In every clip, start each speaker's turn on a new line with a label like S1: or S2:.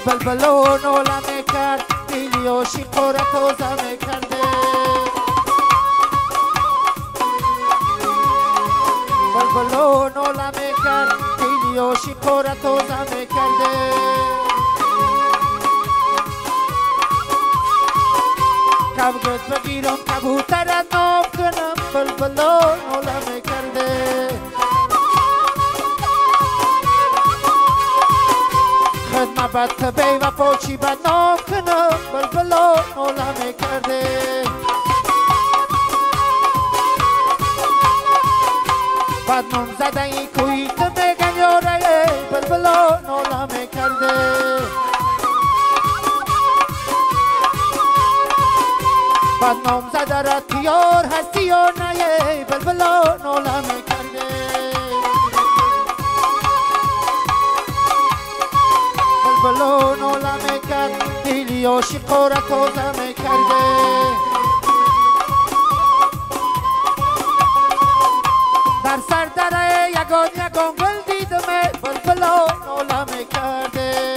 S1: بلبلون عالمه کرد دیلیاشی قرت و زمه کرده بلبلون عالمه کرد دیلیاشی قرت و زمه کرده کبگت بگیرم کبوترت نام کنم بلبلون عالمه کرده خدمت بی و پاچی بدنام کنم بلبلان عالمه کرده بدنام زده این کویت میگن یاره بلبلان عالمه کرده بدنام زده را تیار هستی یا نه بلبلان عالمه کرده بلبلون عالمه کرد دیلیاشی قرت و زمه کرده در سر دره یگان یگان گل دیدمه بلبلون عالمه کرده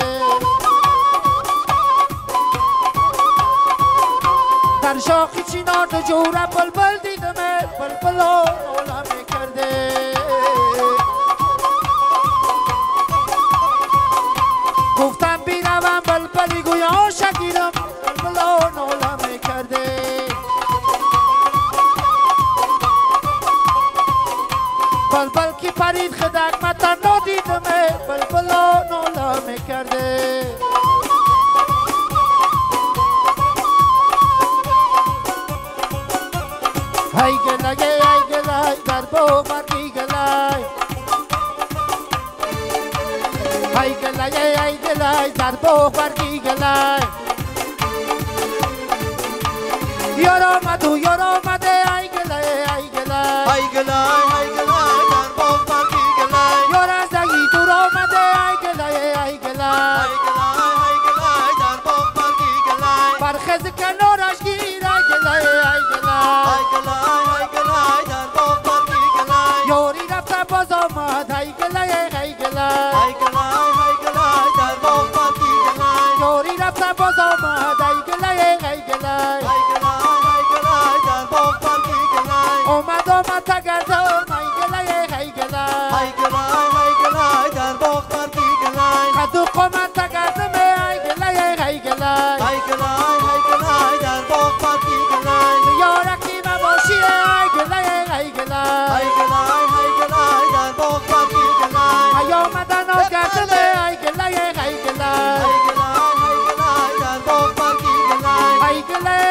S1: در شاخی چینار دو جوره بلبل دیدمه بلبلون عالمه کرده گفتم بیروم بلبلی گویا شگیرم بلبلان عالمه کرده بلبل کی پرید خدک متر ندیدمه بلبلان عالمه کرده ای گلای ای گلای در باغ برگی گلای ای گلای ای گلای در باغ برگی گلای یار آمد و یار آمده ای گلای ای گلای
S2: ای گلای ای گلای در باغ برگی گلای
S1: یار از دگی دور آمده ای گلای ای گلای
S2: ای گلای ای گلای در باغ برگی گلای
S1: برخز کنارش گیر ای گلای ای گلای
S2: ای گلای ای گلای در باغ برگی گلای
S1: یاری رفته باز آمد ای گلای ای گلای
S2: ای گلای ای گلای در باغ برگی گلای
S1: یاری رفته باز آمد ای گلای ای گلای
S2: ای گلای ای گلای در باغ برگی گلای
S1: اومد آمد تگردم ای گلای ای گلای
S2: ای گلای ای گلای در باغ برگی گلای
S1: خدو قامت تگردم ای گلای ای گلای
S2: ای گلای ای گلای در باغ برگی گلای
S1: یارکی مباشی ای گلای ای گلای
S2: ای گلای ای گلای در باغ برگی گلای
S1: ای آمدن آگردم ای گلای ای گلای
S2: ای گلای ای گلای در باغ برگی گلای
S1: ای گلای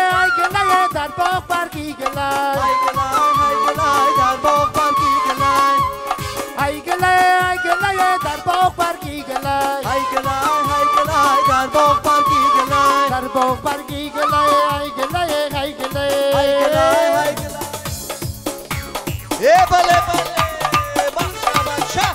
S1: در باغ برگی گلای
S2: ای گلای ای گلای در باغ برگی گلای
S1: ای گلای در باغ برگی گلای
S2: ای گلای ای گلای در باغ برگی گلای
S1: در باغ برگی گلای ای گلای ای گلای
S2: ای گلای ای گلای ای بله بله بخشا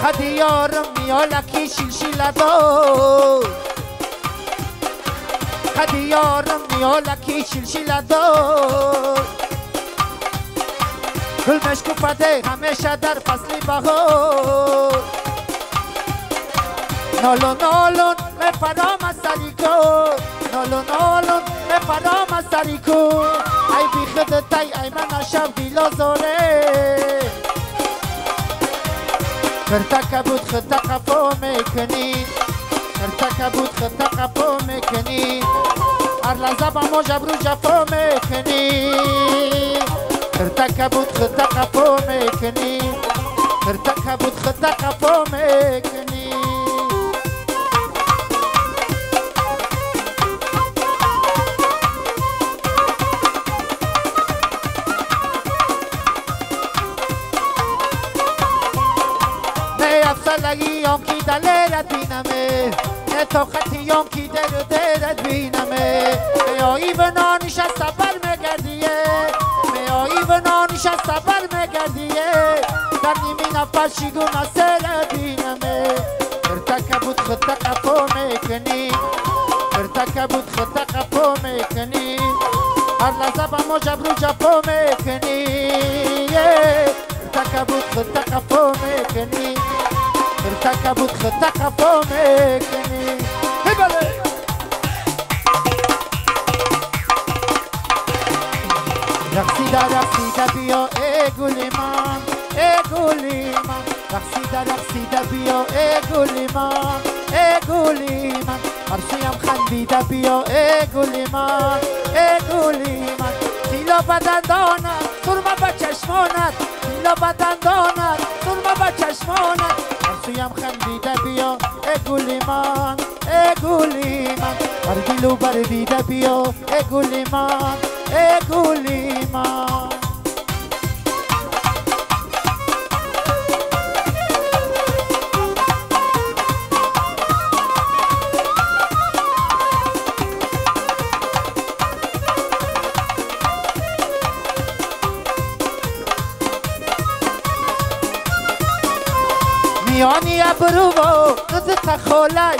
S1: خدیارم میالکی شیلشیله دار خدیارم میالکی شیلشیله دار گل مشکوفته همیشه در فصل بهار نالون نالون بفرام از سریکو نالون نالون بفرام از سریکو ای بی خودتی ای من شب دیلا زاره خرتا کبود خرتا قفا میکنی خرتا کبود خرتا قفا میکنی هر لحظه با ما جبرو جفا میکنی خرتا کبود خرتا قفا میکنی خرتا کبود خرتا قفا میکنی سلگی آنکی دلرت بینمه تو خطی آنکی درت بینمه میایی به نانش از سفر مگردیه میایی به نانش از سفر مگردیه در نیمی نفر شیگون از سرت بینمه ارتکبوت خود قفو میکنی ارتکبوت خود قفو میکنی هر لحظه با ما جبرو جفو میکنی ارتکبوت خود قفو میکنی ارتکبوت خود قفو میکنی بله رقصیده بیا ای گلی من ای گلی من رقصیده بیا ای گلی من ای گلی من هرسویم خندیده بیا ای گلی من ای گلی من تیلا بدن داند سرمه به چشمانت تیلا بدن داند سرمه به چشمانت هرسویم خندیده بیا ای گلی من ای گلی من هر گلو بردیده بیا ای گلی من ای گلی من میانی ابرو و نزد خولای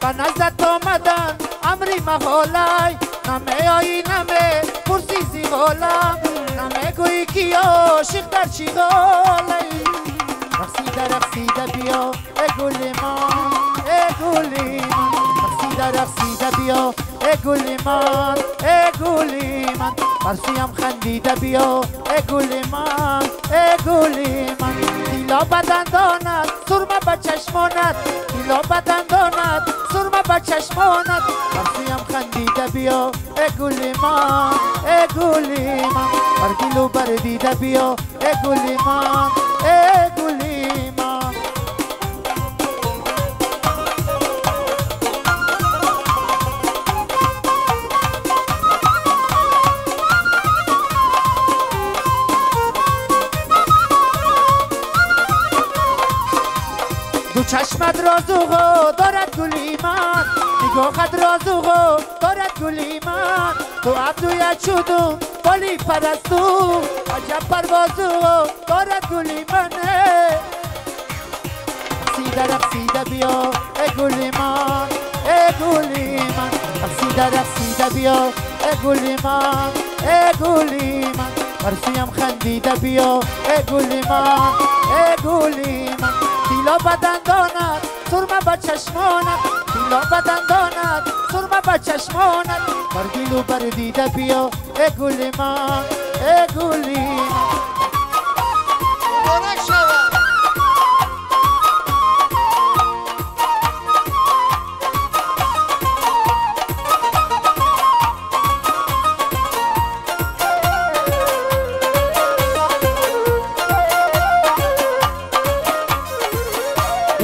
S1: و نزد آمدن امری محالای نمه آیی نمه پرسی زیغالم نمه گویی کی عاشق در چی غالای رقصیده بیا ای گلی من ای گلی من رقصیده بیا ای گلی من ای گلی من برسویم خندیده بیا ای گلی من ای گلی من دیلا بدن داند سرمه به چشمانت دیلا بدن داند سرمه به چشمانت برسویم خندیده بیا ای گلی من ای گلی من بر گلو بردیده بیا ای گلی من ای گلی من دو چشمت رازوغو دارد گلی من نگاهت رازوغو دارد گلی من تو عبدویت شدم بالی پرستو عجب پروازو دارد گلی منه رقصیده بیا ای گلی من ای گلی من رقصیده بیا ای گلی من ای گلی من برسویم خندیده بیا ای گلی من ای گلی من دیلا بدن داند سرمه به چشمانت دیلا بدن داند سرمه به چشمانت بر گلو بردیده بیا ای گلی من ای گلی من
S2: مبارک شود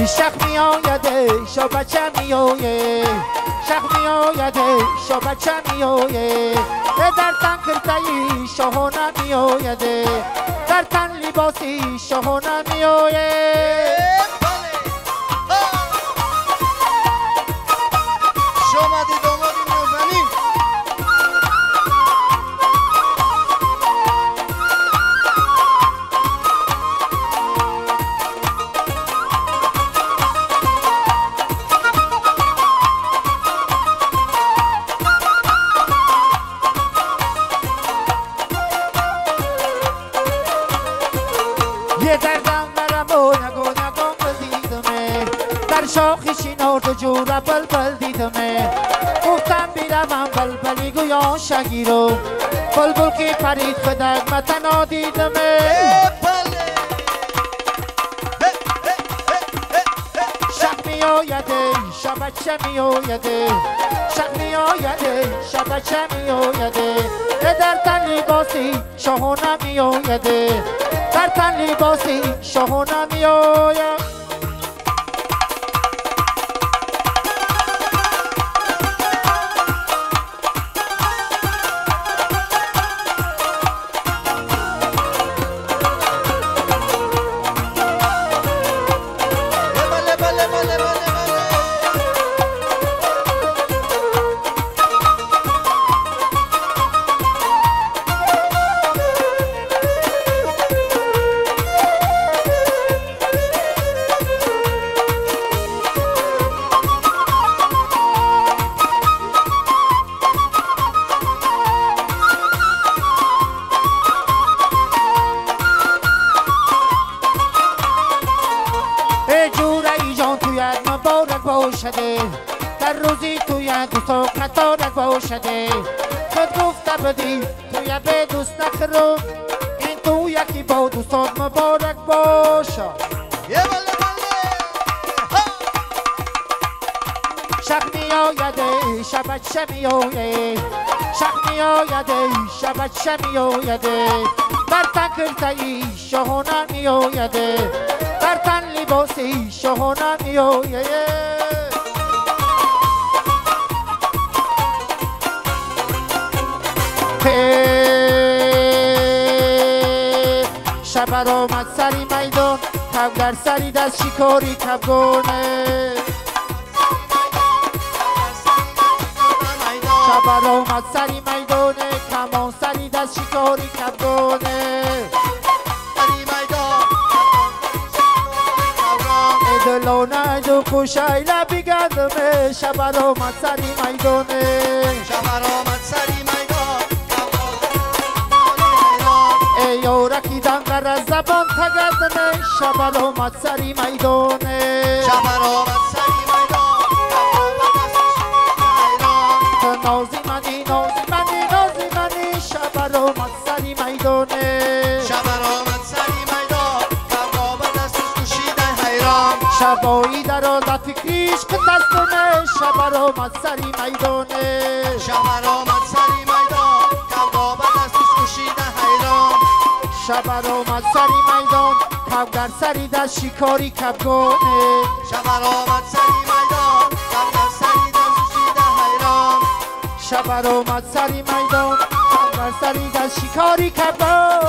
S1: شخ می آیده شا بچه می آیه شخ می آیده شا بچه می آیه در تن کرتایی شاهانه می آیده در تن لباسی شاهانه می آیه
S2: شما دیدامادی نازنین
S1: یه دردم برم و نگو دیدمه در شاخی شینار و جور بلبل دیدمه گفتم بیرم بلبلی گویا شگیرو بلبل که پرید خدک متنا دیدمه شق می آیده شا بچه می آیده شق می آیده شا بچه می آیده در تن لباسی شاهانه می آیده در تن لباسی شاهانه می آید باشده در روزی توی دوست و قطارت باشده خود گفته بدی توی به دوست نخرم این تو یکی با دوستات مبارک باشه
S2: یه بله بله
S1: شب می آیده شبت شمی آیده شب می آیده شبت شمی آیده بر تن کرده ای شهانه می آیده بر تن لباسی شهانه می آیده شب آمد سری میدان کب در سری دست شکاری کبگونه شب آمد سری میدانه کمان سری دست شکاری کبگونه دلانه دو خوشه لبی گردمه شب آمد سری میدانه
S2: شب آمد سری میدان
S1: ای یارکی دنگر از زبان تگردمه شب آمد سری میدانه
S2: شب آمد سری میدان
S1: نازی منی نازی منی نازی منی شب آمد سری میدانه
S2: شب آمد سری میدان کباب دستش کشیده حیران
S1: شبایی در آده فکریش که دستونه شب آمد سری میدانه
S2: شب آمد سری میدان کباب دستش کشیده حیران
S1: شب آمد سری میدان کب در سری دست شکاری کبگونه
S2: شب آمد سری میدان کباب سری دست کشیده حیران
S1: شب آمد سری میدان کب در سری دست شکاری کبگونه